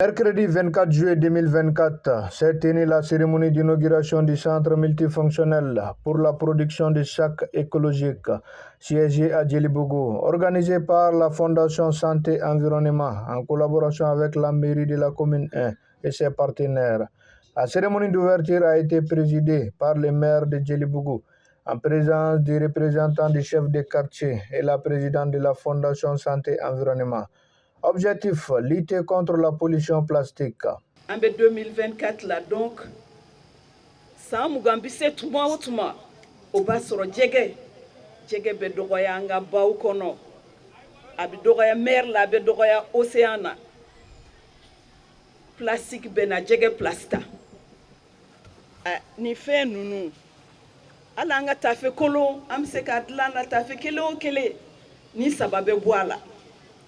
Mercredi 24 juillet 2024 s'est tenue la cérémonie d'inauguration du centre multifonctionnel pour la production de sacs écologiques siégé à Djelibougou, organisé par la Fondation Santé Environnement en collaboration avec la mairie de la commune 1 et ses partenaires. La cérémonie d'ouverture a été présidée par le maire de Djelibougou en présence des représentants du chef de quartier et la présidente de la Fondation Santé Environnement. Objectif, lutter contre la pollution plastique. En 2024 là donc, san mugan bi se tuma o tuma o b'a sɔrɔ jɛgɛ bɛ dɔgɔya an ka baw kɔnɔ, a bɛ dɔgɔya mer la, a bɛ dɔgɔya océan na. Plastique bɛ na jɛgɛ plasta. Ni fɛn ninnu hali an ka tafe kolon an bɛ se k'a dilan na tafe kelen o kelen ni saba bɛ bɔ a la.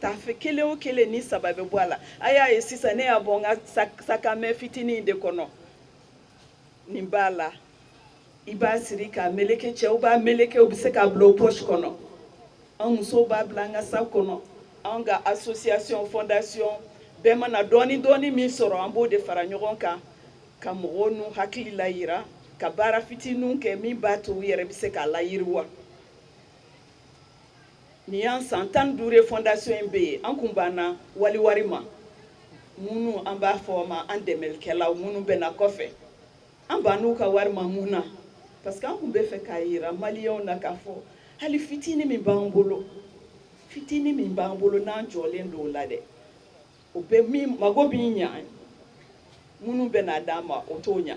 Tafe kelen o kelen ni saba bɛ bɔ a la. A y'a ye sisan ne y'a bɔ n ka sakamɛ fitinin de kɔnɔ. Nin b'a la, i b'a siri k'a meleke, cɛw b'a meleke, u bɛ se k'a bila o poche kɔnɔ. An musow b'a bila an ka sac kɔnɔ. An ka association fondation bɛɛ mana dɔɔni dɔɔni min sɔrɔ an b'o de fara ɲɔgɔn kan ka mɔgɔw n'u hakili la yira, ka baara fitininw kɛ min b'a to u yɛrɛ bɛ se k'a layiriwa. Nin y'an san 15 ye fondation in bɛ yen, an kun banna waliwari ma minnu an b'a fɔ o ma an dɛmɛlikɛlaw minnu bɛ na kɔfɛ. An bann'u ka wari ma mun na parce que an kun bɛ fɛ k'a yira maliyɛnw na k'a fɔ hali fitinin min b'an bolo n'an jɔlen don o la dɛ, o bɛ min mago b'i ɲɛ minnu bɛ na d'an ma o t'o ɲɛ.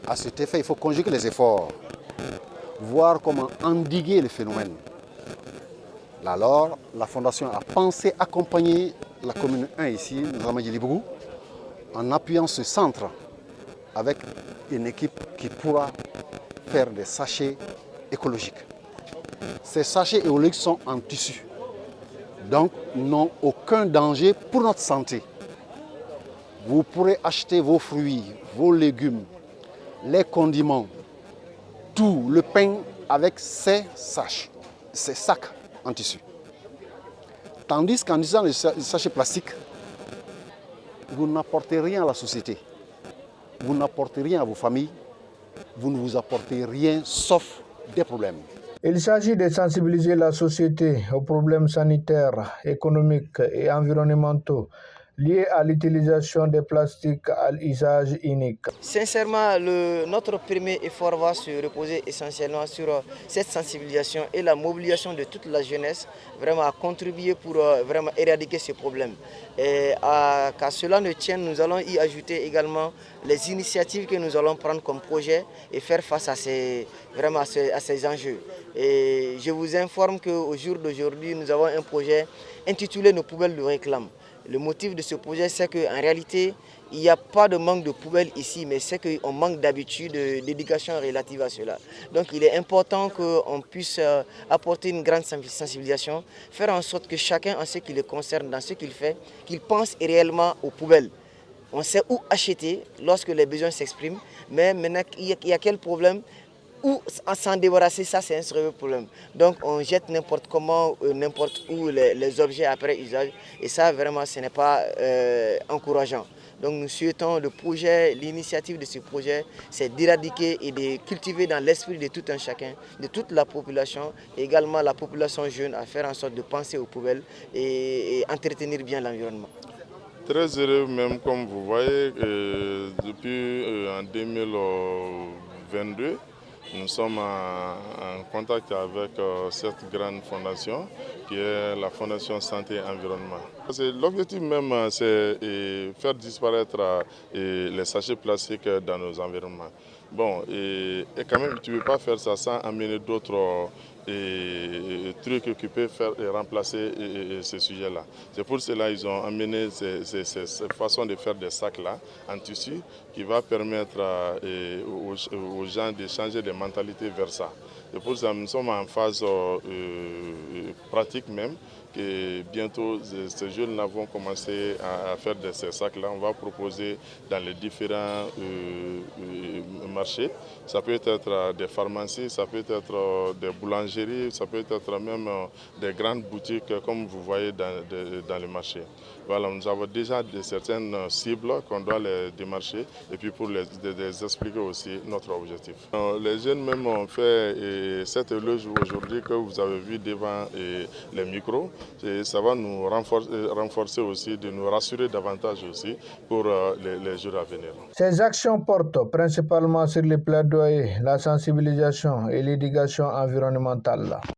À cet effet, il faut conjuguer les efforts, voir comment endiguer le phénomène. Alors, la Fondation a pensé accompagner la commune 1 ici, Ndramé Djelibougou, en appuyant ce centre avec une équipe qui pourra faire des sachets écologiques. Ces sachets écologiques sont en tissu, donc n'ont aucun danger pour notre santé. Vous pourrez acheter vos fruits, vos légumes, les condiments, tout le pain avec ces sacs en tissu. Tandis qu'en utilisant les sachets plastiques, vous n'apportez rien à la société, vous n'apportez rien à vos familles, vous ne vous apportez rien sauf des problèmes. Il s'agit de sensibiliser la société aux problèmes sanitaires, économiques et environnementaux liés à l'utilisation des plastiques à l'usage unique. Sincèrement, notre premier effort va se reposer essentiellement sur cette sensibilisation et la mobilisation de toute la jeunesse, vraiment à contribuer pour vraiment éradiquer ces problèmes. Et qu'à cela ne tienne, nous allons y ajouter également les initiatives que nous allons prendre comme projet et faire face à ces enjeux. Et je vous informe qu'au jour d'aujourd'hui, nous avons un projet intitulé Nos poubelles de réclame. Le motif de ce projet, c'est qu'en réalité, il n'y a pas de manque de poubelles ici, mais c'est qu'on manque d'habitude, d'éducation relative à cela. Donc il est important qu'on puisse apporter une grande sensibilisation, faire en sorte que chacun, en ce qui le concerne, dans ce qu'il fait, qu'il pense réellement aux poubelles. On sait où acheter lorsque les besoins s'expriment, mais maintenant, il y a quel problème? Ou s'en débarrasser, ça c'est un sérieux problème. Donc on jette n'importe comment, n'importe où les objets après usage. Et ça vraiment ce n'est pas encourageant. Donc nous souhaitons l'initiative de ce projet, c'est d'éradiquer et de cultiver dans l'esprit de tout un chacun, de toute la population, et également la population jeune, à faire en sorte de penser aux poubelles et entretenir bien l'environnement. Très heureux même comme vous voyez, depuis en 2022, nous sommes en contact avec cette grande fondation qui est la Fondation Santé Environnement. L'objectif même, c'est faire disparaître les sachets plastiques dans nos environnements. Bon, et quand même, tu ne peux pas faire ça sans amener d'autres trucs qui peuvent faire et remplacer ce sujet-là. C'est pour cela qu'ils ont amené ces façons de faire des sacs-là en tissu qui va permettre aux gens de changer de mentalité vers ça. C'est pour ça que nous sommes en phase pratique même que bientôt ces jeunes-là vont commencer à faire de ces sacs-là. On va proposer dans les différents marchés. Ça peut être des pharmacies, ça peut être des boulangeries, ça peut être même des grandes boutiques comme vous voyez dans les marchés. Voilà, nous avons déjà certaines cibles qu'on doit les démarcher et puis pour les expliquer aussi notre objectif. Les jeunes même ont fait cette éloge aujourd'hui que vous avez vu devant les micros. Et ça va nous renforcer aussi, de nous rassurer davantage aussi pour les jours à venir. Ces actions portent principalement sur les plaidoyers, la sensibilisation et l'éducation environnementale.